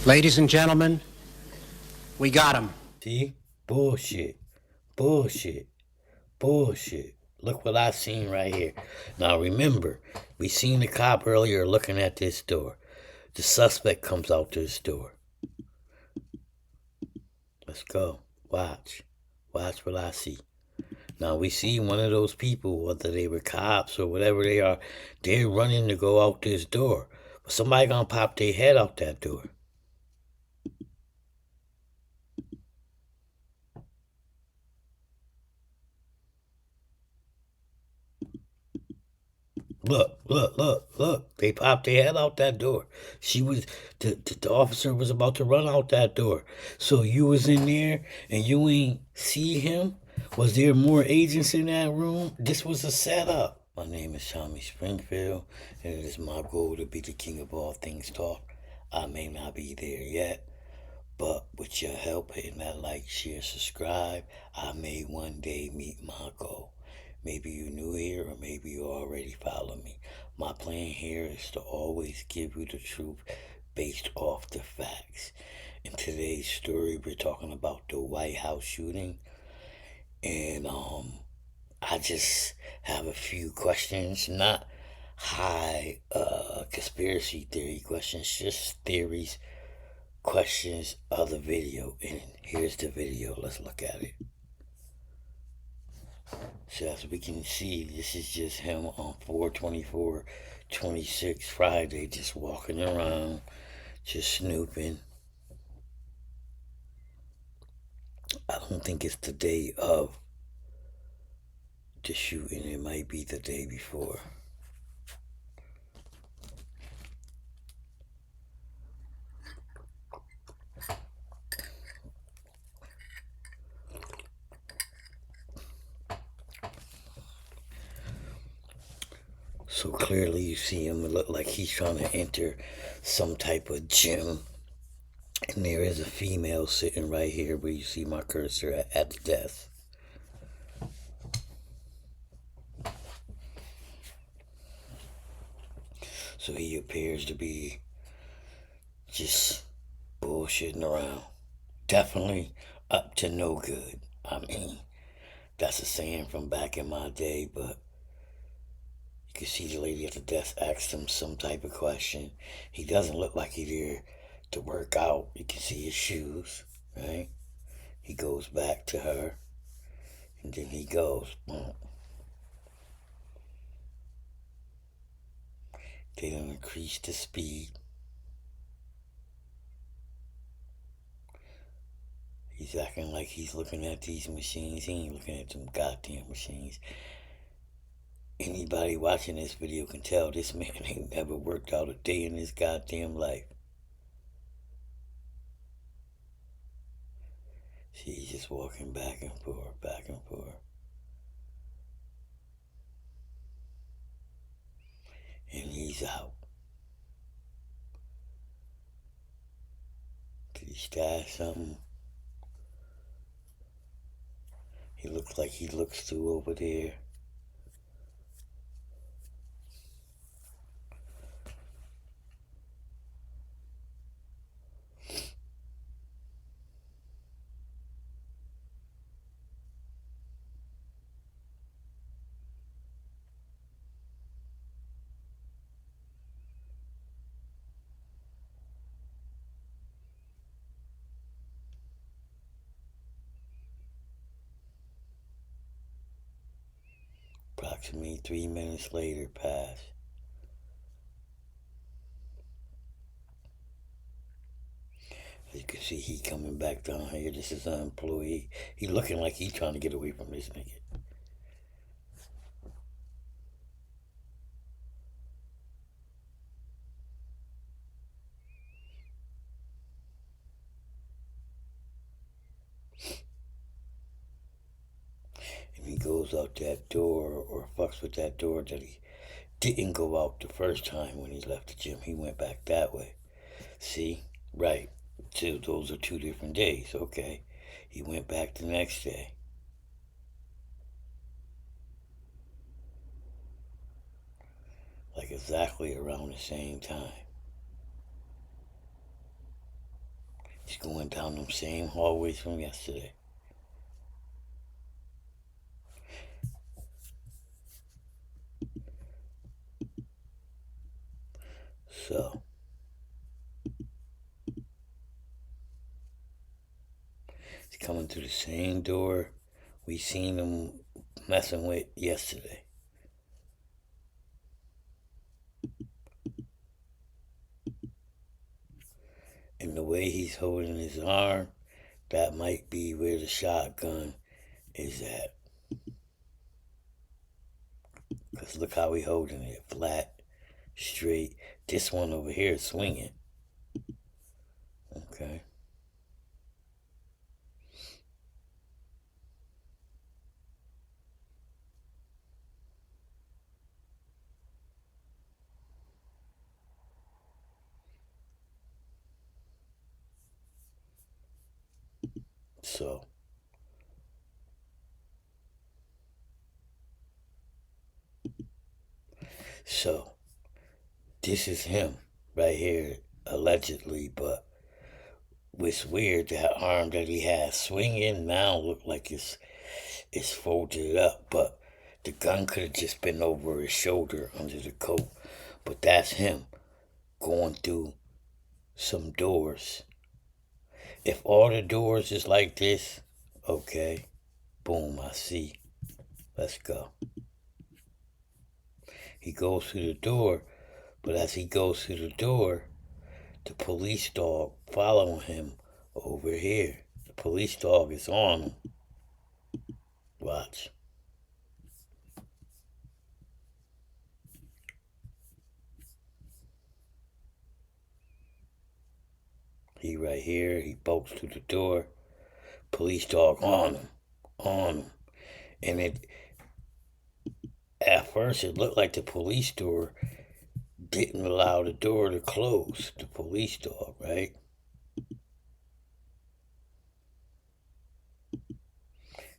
Ladies and gentlemen, we got him. See? Bullshit. Bullshit. Bullshit. Look what I seen right here. Now remember, we seen the cop earlier looking at this door. The suspect comes out to this door. Let's go. Watch. Watch what I see. Now we see one of those people, whether they were cops or whatever they are, they're running to go out this door. But somebody gonna pop their head out that door. Look. They popped their head out that door. The officer was about to run out that door. So you was in there and you ain't see him? Was there more agents in that room? This was a setup. My name is Tommy Springfield, and it is my goal to be the king of all things talk. I may not be there yet, but with your help, hitting that like, share, subscribe, I may one day meet my goal. Maybe you're new here or maybe you already follow me. My plan here is to always give you the truth based off the facts. In today's story, we're talking about the White House shooting. And I just have a few questions, not high conspiracy theory questions, just theories, questions of the video. And here's the video. Let's look at it. So as we can see, this is just him on 4/24/26 Friday, just walking around, just snooping. I don't think it's the day of the shooting. It might be the day before. So clearly you see him, it look like he's trying to enter some type of gym. And there is a female sitting right here where you see my cursor at the desk. So he appears to be just bullshitting around. Definitely up to no good. I mean, that's a saying from back in my day, but you can see the lady at the desk asked him some type of question. He doesn't look like he's there to work out. You can see his shoes, right? He goes back to her, and then he goes, boom. They don't increase the speed. He's acting like he's looking at these machines. He ain't looking at them goddamn machines. Anybody watching this video can tell this man ain't never worked out a day in his goddamn life. See, he's just walking back and forth, back and forth. And he's out. Did he stash something? He looks like he looks through over there. Approximately 3 minutes later pass. As you can see, he coming back down here. This is an employee. He looking like he trying to get away from this nigga. And he goes out that door or fucks with that door that he didn't go out the first time when he left the gym. He went back that way. See? Right. So those are 2 different days. Okay. He went back the next day. Like exactly around the same time. He's going down them same hallways from yesterday. So, he's coming through the same door we seen him messing with yesterday. And the way he's holding his arm, that might be where the shotgun is at. Because look how he holding it, flat, straight. This one over here is swinging. Okay. So this is him right here, allegedly, but it's weird that arm that he has swinging now look like it's folded up, but the gun could have just been over his shoulder under the coat. But that's him going through some doors. If all the doors is like this, okay, boom, I see. Let's go. He goes through the door, but as he goes through the door, the police dog following him over here. The police dog is on him. Watch. He right here, he bolts through the door. Police dog on him. And at first it looked like the police door didn't allow the door to close, the police dog, right?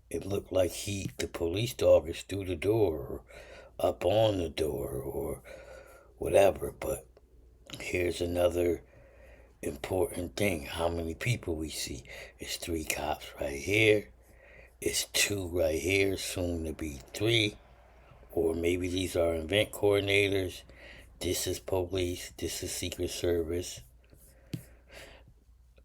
It looked like the police dog is through the door or up on the door or whatever. But here's another important thing. How many people we see? It's 3 cops right here. It's 2 right here, soon to be 3. Or maybe these are event coordinators. This is police. This is Secret Service.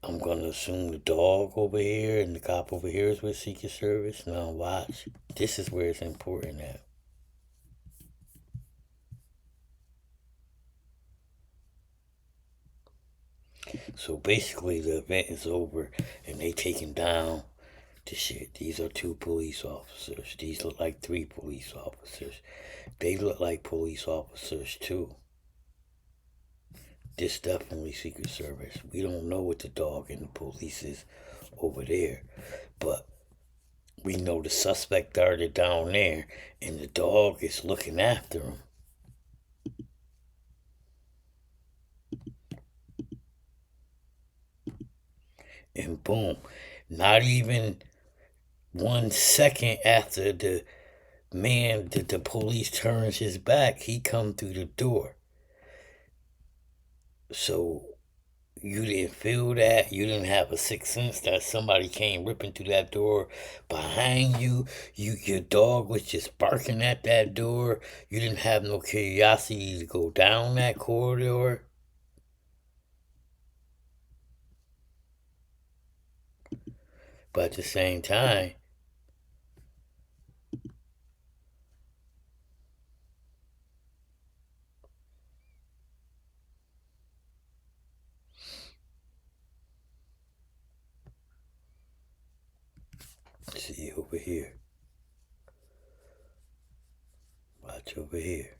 I'm going to assume the dog over here and the cop over here is with Secret Service. Now watch. This is where it's important at. So basically the event is over and they taking down the shit. These are 2 police officers. These look like 3 police officers. They look like police officers too. This definitely Secret Service. We don't know what the dog and the police is over there. But we know the suspect darted down there and the dog is looking after him. And boom, not even 1 second after the man that the police turns his back, he come through the door. So you didn't feel that? You didn't have a sixth sense that somebody came ripping through that door behind you? Your dog was just barking at that door? You didn't have no curiosity to go down that corridor? But at the same time, see over here. Watch over here.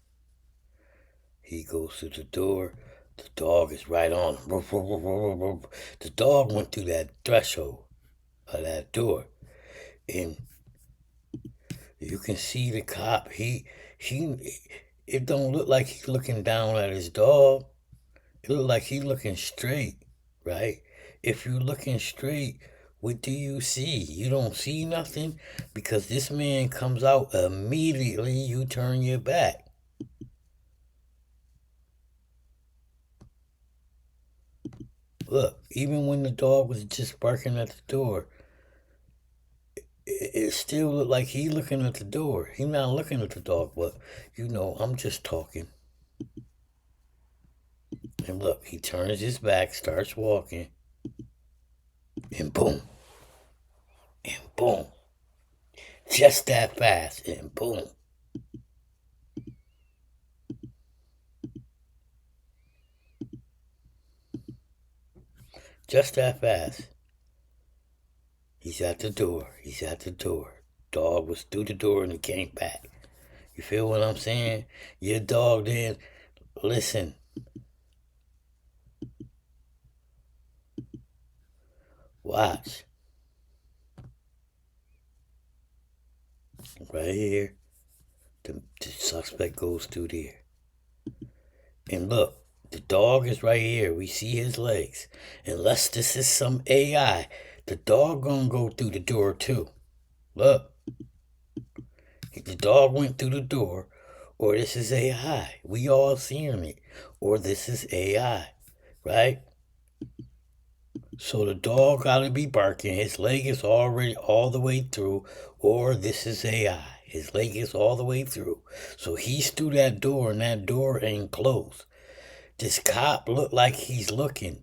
He goes to the door. The dog is right on him. The dog went through that threshold of that door. And you can see the cop. It don't look like he's looking down at his dog. It look like he's looking straight, right? If you're looking straight, what do you see? You don't see nothing because this man comes out immediately. You turn your back. look, even when the dog was just barking at the door, it still looked like he looking at the door. He not looking at the dog, but I'm just talking. And look, he turns his back, starts walking, and boom, and boom. Just that fast, and boom. Just that fast. He's at the door. He's at the door. Dog was through the door and he came back. You feel what I'm saying? Your dog then, listen. Watch. Right here. The suspect goes through there. And look, the dog is right here. We see his legs. Unless this is some AI, the dog gonna go through the door too. Look. The dog went through the door, or this is AI. We all seeing it. Or this is AI. Right? So the dog gotta be barking. His leg is already all the way through, or this is AI. His leg is all the way through. So he's through that door, and that door ain't closed. This cop looked like he's looking.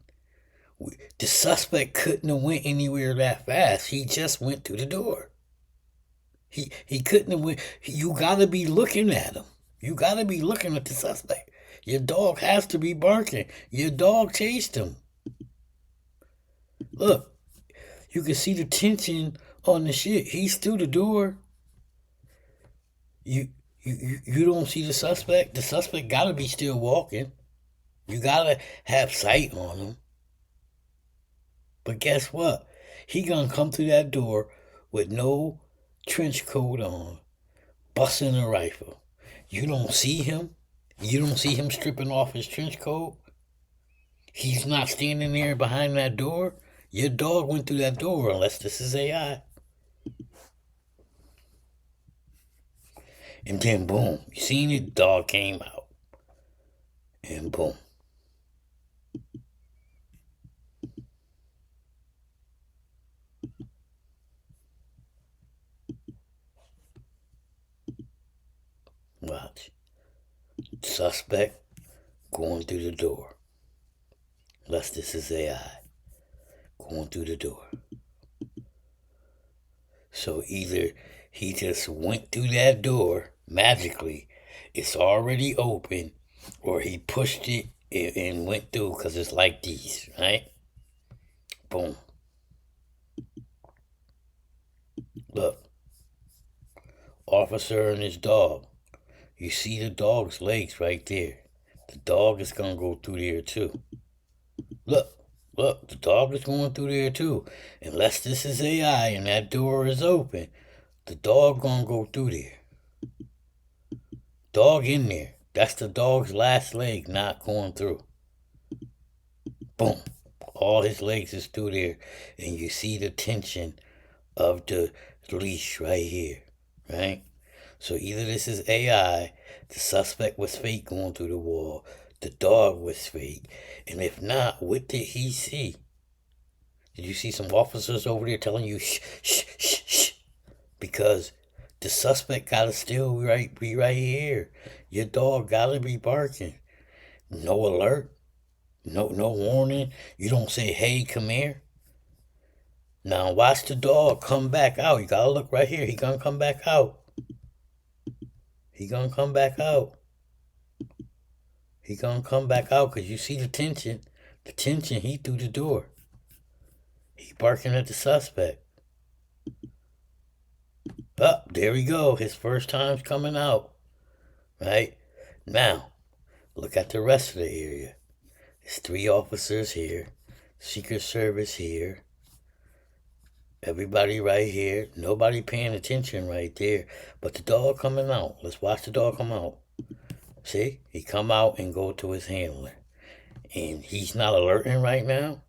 The suspect couldn't have went anywhere that fast. He just went through the door. He couldn't have went. You gotta be looking at him. You gotta be looking at the suspect. Your dog has to be barking. Your dog chased him. Look, you can see the tension on the shit. He's through the door. You don't see the suspect. The suspect gotta be still walking. You gotta have sight on him. But guess what? He gonna come through that door with no trench coat on, busting a rifle. You don't see him. You don't see him stripping off his trench coat. He's not standing there behind that door. Your dog went through that door, unless this is AI. And then boom, you seen it? Dog came out. And boom. Watch. Suspect going through the door. Unless this is AI. Going through the door. So either he just went through that door magically, it's already open, or he pushed it and went through, because it's like these, right? Boom. Look. Officer and his dog. You see the dog's legs right there. The dog is going to go through there too. Look, the dog is going through there too. Unless this is AI and that door is open, the dog going to go through there. Dog in there. That's the dog's last leg not going through. Boom. All his legs is through there. And you see the tension of the leash right here. Right? So either this is AI, the suspect was fake going through the wall, the dog was fake, and if not, what did he see? Did you see some officers over there telling you shh, shh, shh, shh? Because the suspect gotta still be right here. Your dog gotta be barking. No alert, no warning. You don't say, hey, come here. Now watch the dog come back out. You gotta look right here. He gonna come back out. He gonna come back out. He gonna come back out because you see the tension. The tension, he through the door. He barking at the suspect. Oh, there we go. His first time's coming out. Right? Now, look at the rest of the area. There's 3 officers here. Secret Service here. Everybody right here. Nobody paying attention right there. But the dog coming out. Let's watch the dog come out. See? He come out and go to his handler. And he's not alerting right now.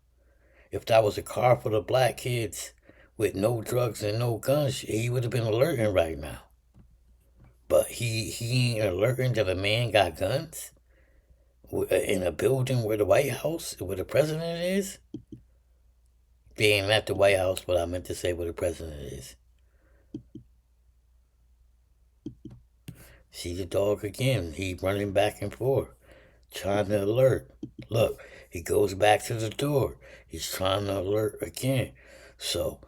If that was a car full of black kids with no drugs and no guns, he would have been alerting right now. But he ain't alerting that a man got guns? in a building where the White House, where the president is. They ain't at the White House, but I meant to say where the president is. See the dog again. He running back and forth, trying to alert. Look, he goes back to the door. He's trying to alert again. So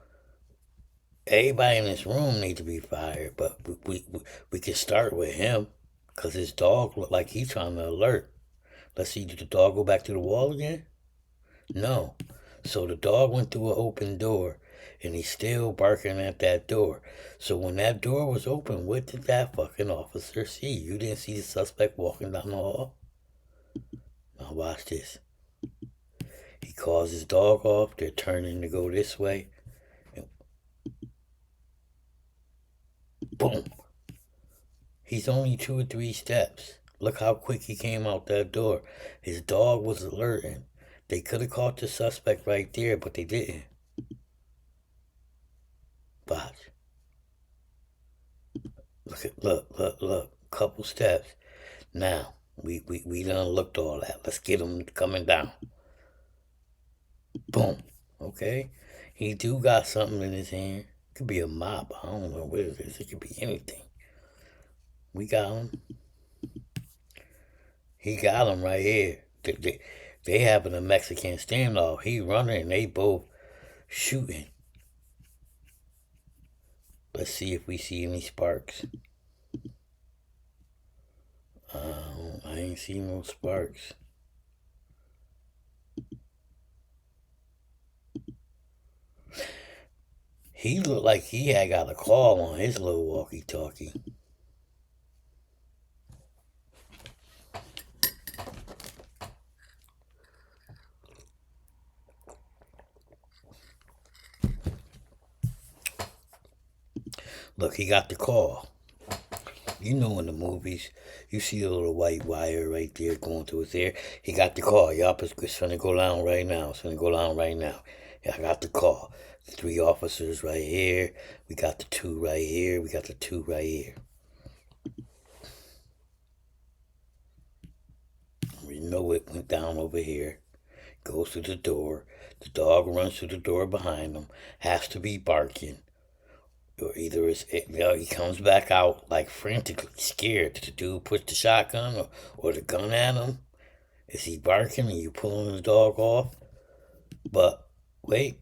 everybody in this room needs to be fired, but we can start with him because his dog look like he's trying to alert. Let's see, did the dog go back to the wall again? No. So the dog went through an open door and he's still barking at that door. So when that door was open, what did that fucking officer see? You didn't see the suspect walking down the hall? Now watch this. He calls his dog off. They're turning to go this way. And boom. He's only 2 or 3 steps. Look how quick he came out that door. His dog was alerting. They could have caught the suspect right there, but they didn't. Watch. Look. Couple steps. Now, we done looked all that. Let's get him coming down. Boom. Okay? He do got something in his hand. Could be a mop. I don't know what it is. It could be anything. We got him. He got him right here. They having a Mexican standoff. He running and they both shooting. Let's see if we see any sparks. I ain't seen no sparks. He looked like he had got a call on his little walkie-talkie. Look, he got the call. You know in the movies, you see a little white wire right there going through his ear. He got the call. Yup, it's finna go down right now. It's finna go down right now. Yeah, I got the call. The 3 officers right here. We got the 2 right here. We got the 2 right here. We know it went down over here. Goes through the door. The dog runs through the door behind him. Has to be barking. Or either he comes back out like frantically scared. Did the dude push the shotgun or the gun at him? Is he barking and you pulling the dog off? But wait.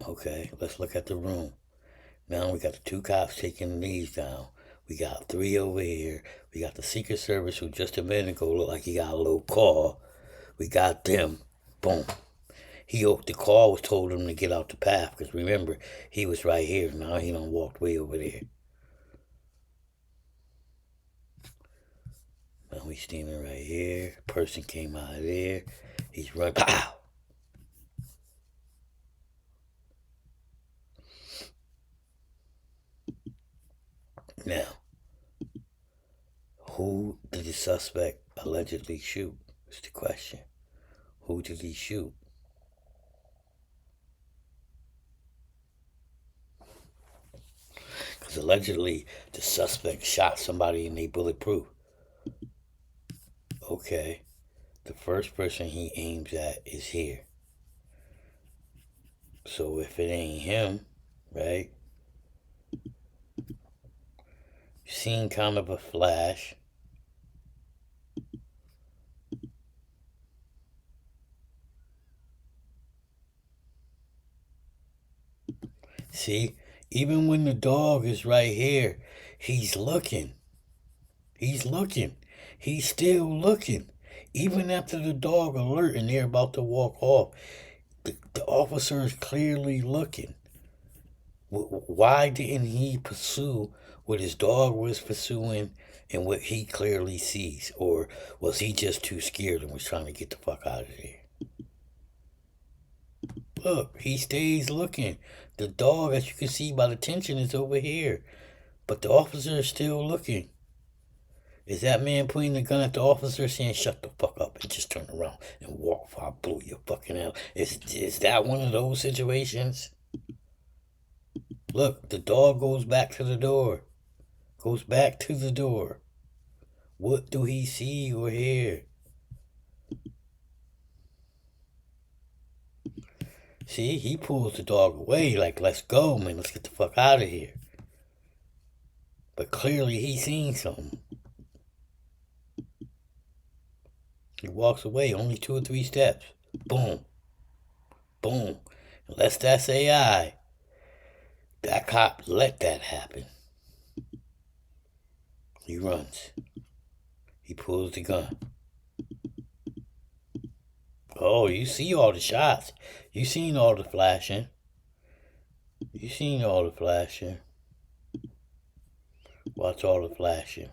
Okay, let's look at the room. Now we got the 2 cops taking these down. We got 3 over here. We got the Secret Service who just a minute ago looked like he got a little call. We got them. Boom. The call was told him to get out the path because remember, he was right here. Now he done walked way over there. Now he's standing right here. Person came out of there. He's running. Pow! Now, who did the suspect allegedly shoot? Is the question. Who did he shoot? Because allegedly the suspect shot somebody and they bulletproof. Okay, the first person he aims at is here. So if it ain't him, right? Seen kind of a flash. See, even when the dog is right here, he's looking. He's looking. He's still looking. Even after the dog alert and they're about to walk off, the officer is clearly looking. Why didn't he pursue what his dog was pursuing and what he clearly sees? Or was he just too scared and was trying to get the fuck out of there? Look, he stays looking. The dog, as you can see by the tension, is over here. But the officer is still looking. Is that man pointing the gun at the officer saying, shut the fuck up and just turn around and walk before I blow your fucking hell? Is that one of those situations? Look, the dog goes back to the door. Goes back to the door. What do he see or hear? See, he pulls the dog away like, let's go, man. Let's get the fuck out of here. But clearly he's seen something. He walks away, only 2 or 3 steps. Boom. Boom. Unless that's AI, that cop let that happen. He runs. He pulls the gun. Oh, you see all the shots. You seen all the flashing. You seen all the flashing. Watch all the flashing.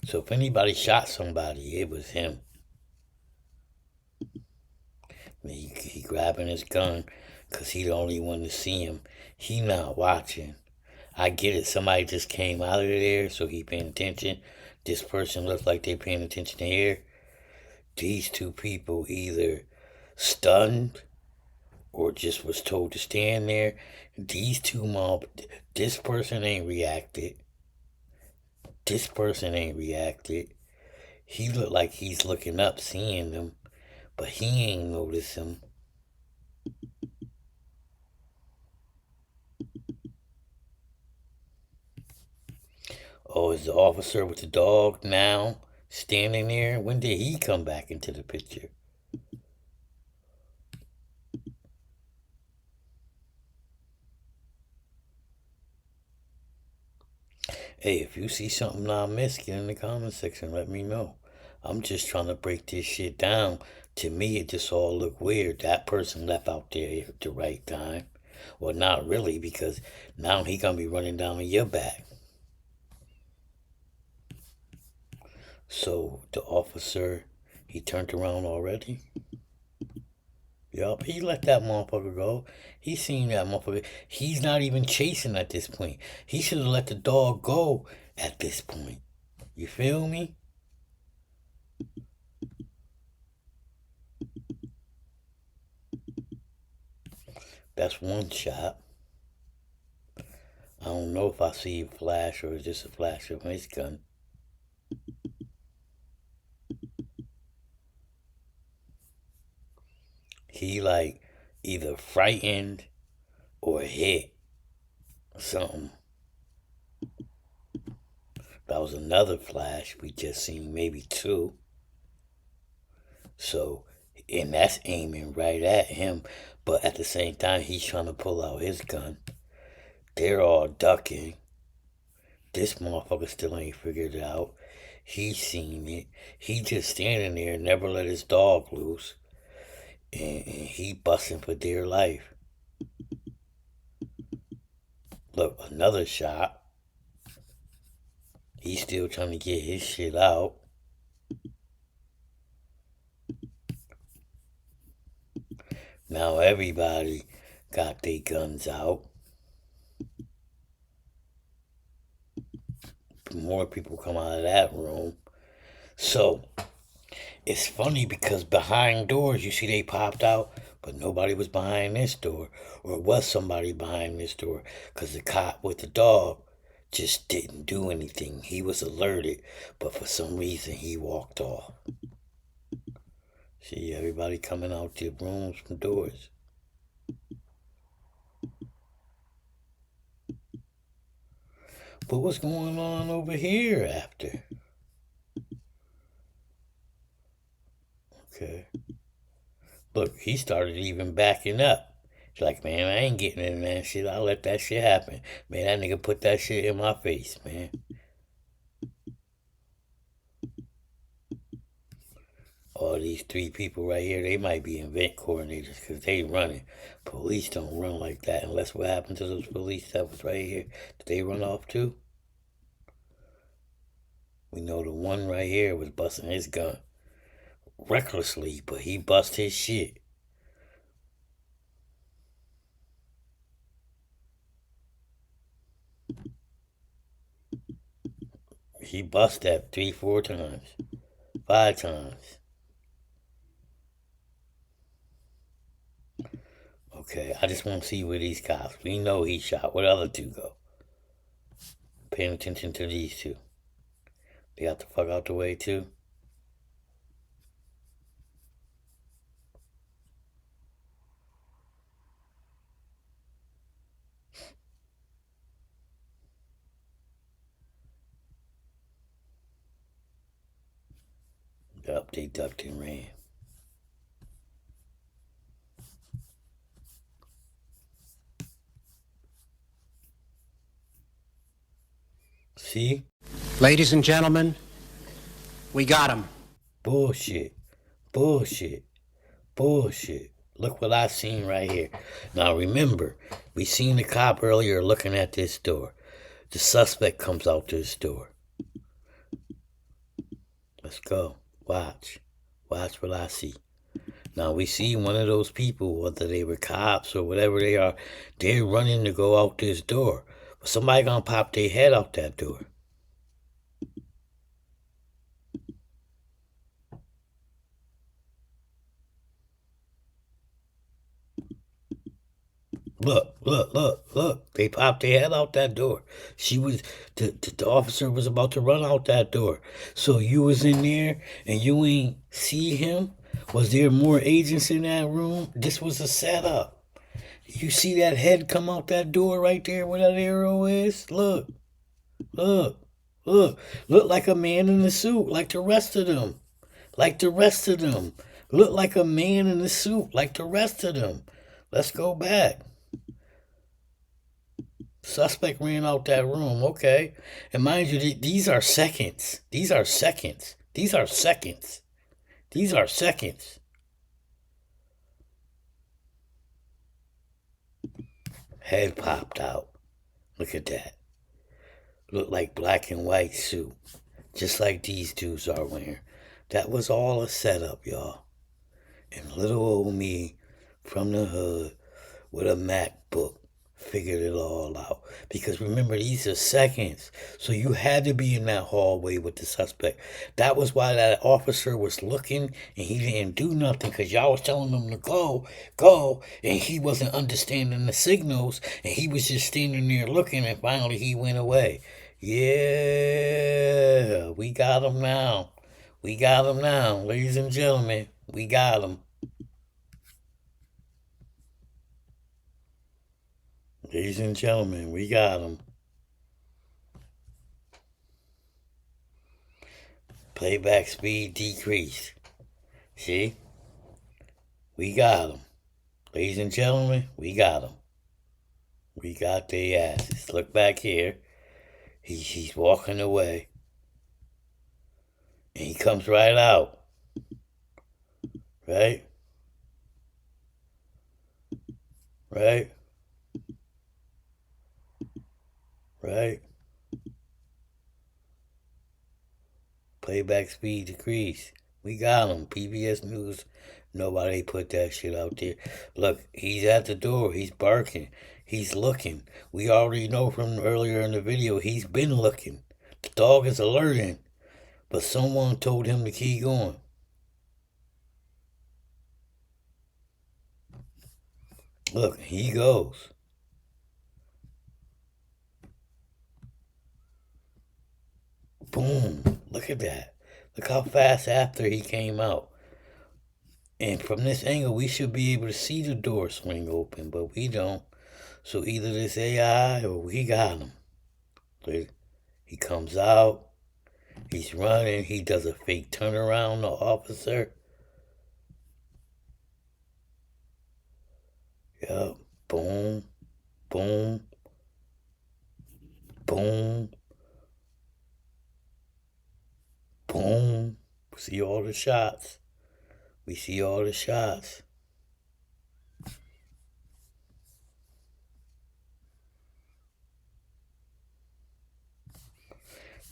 So if anybody shot somebody, it was him. He grabbing his gun because he the only one to see him. He not watching. I get it. Somebody just came out of there, so he paying attention. This person looks like they paying attention to here. These 2 people either stunned or just was told to stand there. These 2 mob. This person ain't reacted. This person ain't reacted. He looked like he's looking up, seeing them, but he ain't noticed them. Oh, is the officer with the dog now standing there? When did he come back into the picture? Hey, if you see something I missed, get in the comment section. Let me know. I'm just trying to break this shit down. To me, it just all looked weird. That person left out there at the right time. Well, not really, because now he gonna be running down your back. So the officer, he turned around already. Yup, he let that motherfucker go. He seen that motherfucker. He's not even chasing at this point. He should have let the dog go at this point. You feel me? That's one shot. I don't know if I see a flash or just a flash of his gun. He like either frightened or hit something. That was another flash we just seen, maybe 2. So, and that's aiming right at him, but at the same time, he's trying to pull out his gun. They're all ducking. This motherfucker still ain't figured it out. He's seen it. He just standing there, never let his dog loose. And he busting for dear life. Look, another shot. He's still trying to get his shit out. Now everybody got their guns out. More people come out of that room. So, it's funny because behind doors, you see they popped out, but nobody was behind this door. Or was somebody behind this door? Because the cop with the dog just didn't do anything. He was alerted, but for some reason he walked off. See, everybody coming out the rooms from doors. But what's going on over here after? Okay. Look, he started even backing up. He's like, man, I ain't getting in that shit. I'll let that shit happen. Man, that nigga put that shit in my face, man. All these 3 people right here, they might be event coordinators because they running. Police don't run like that unless what happened to those police that was right here. Did they run off too? We know the one right here was busting his gun. Recklessly, but he bust his shit. He bust that 3, 4 times. 5 times. Okay, I just want to see where these cops. We know he shot. Where the other two go? Paying attention to these two. They got the fuck out the way too. Yup, they ducked and ran. See? Ladies and gentlemen, we got him. Bullshit. Bullshit. Bullshit. Look what I seen right here. Now remember, we seen the cop earlier looking at this door. The suspect comes out this door. Let's go. Watch. Watch what I see. Now we see one of those people, whether they were cops or whatever they are, they're running to go out this door. But somebody gonna pop their head out that door. Look. They popped their head out that door. The officer was about to run out that door. So you was in there and you ain't see him? Was there more agents in that room? This was a setup. You see that head come out that door right there where that arrow is? Look. Look like a man in a suit, like the rest of them. Look like a man in a suit, like the rest of them. Let's go back. Suspect ran out that room, okay. And mind you, these are seconds. Head popped out. Look at that. Look like black and white suit. Just like these dudes are wearing. That was all a setup, y'all. And little old me from the hood with a MacBook figured it all out. Because remember, these are seconds. So you had to be in that hallway with the suspect. That was why that officer was looking and he didn't do nothing because y'all was telling him to go, and he wasn't understanding the signals and he was just standing there looking and finally he went away. Yeah, we got him now. Ladies and gentlemen. We got him. Ladies and gentlemen, we got him. Playback speed decreased. See? We got him. Ladies and gentlemen, we got him. We got their asses. Look back here. He's walking away. And he comes right out. Right? Playback speed decreased. We got him. PBS News. Nobody put that shit out there. Look, he's at the door. He's barking. He's looking. We already know from earlier in the video, he's been looking. The dog is alerting. But someone told him to keep going. Look, he goes. Boom. Look at that. Look how fast after he came out. And from this angle, we should be able to see the door swing open, but we don't. So either this AI or we got him. He comes out. He's running. He does a fake turnaround, the officer. Yup. Boom. Boom. Boom. Boom. See all the shots. We see all the shots.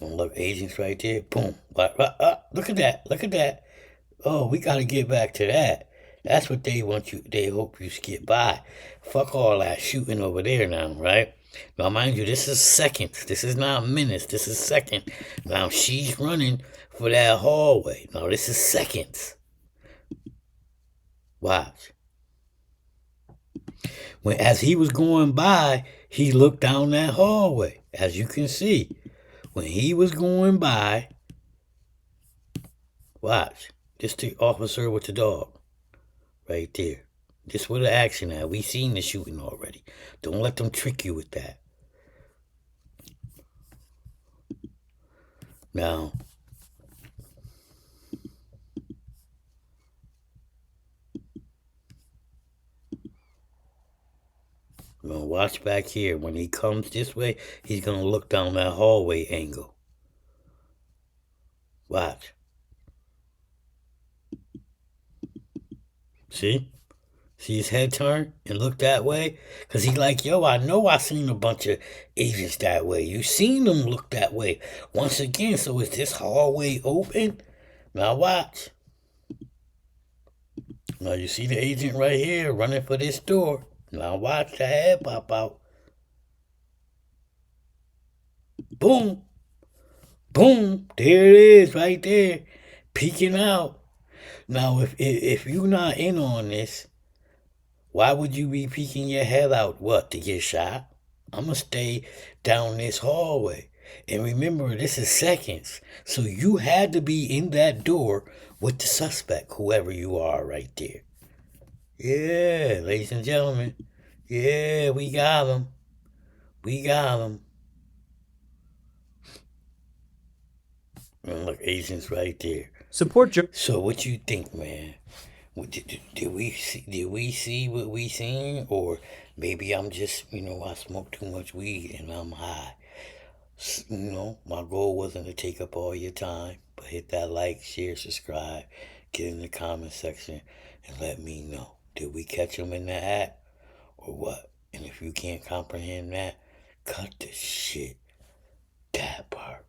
And look, agents right there. Boom. Look at that. Oh, we got to get back to that. That's what they want you. They hope you skip by. Fuck all that shooting over there now, right? Now, mind you, this is seconds. This is not minutes. This is seconds. Now she's running for that hallway. Now this is seconds. Watch. As he was going by, he looked down that hallway. As you can see, when he was going by, watch. This the officer with the dog. Right there. This where the action at. We seen the shooting already. Don't let them trick you with that. Now, I'm gonna watch back here. When he comes this way, he's gonna look down that hallway angle. Watch. See? See his head turn and look that way? Because he like, yo, I know I seen a bunch of agents that way. You seen them look that way. Once again, so is this hallway open? Now watch. Now you see the agent right here running for this door. Now watch the head pop out. Boom. Boom. There it is right there. Peeking out. Now if you're not in on this, why would you be peeking your head out? What, to get shot? I'm going to stay down this hallway. And remember, this is seconds. So you had to be in that door with the suspect, whoever you are right there. Yeah, ladies and gentlemen. Yeah, we got him. We got him. And look, agents right there. Support Joe. So what you think, man? Did we see what we seen, or maybe I'm just I smoke too much weed and I'm high. My goal wasn't to take up all your time, but hit that like, share, subscribe, get in the comment section, and let me know. Did we catch him in the act, or what? And if you can't comprehend that, cut the shit. That part.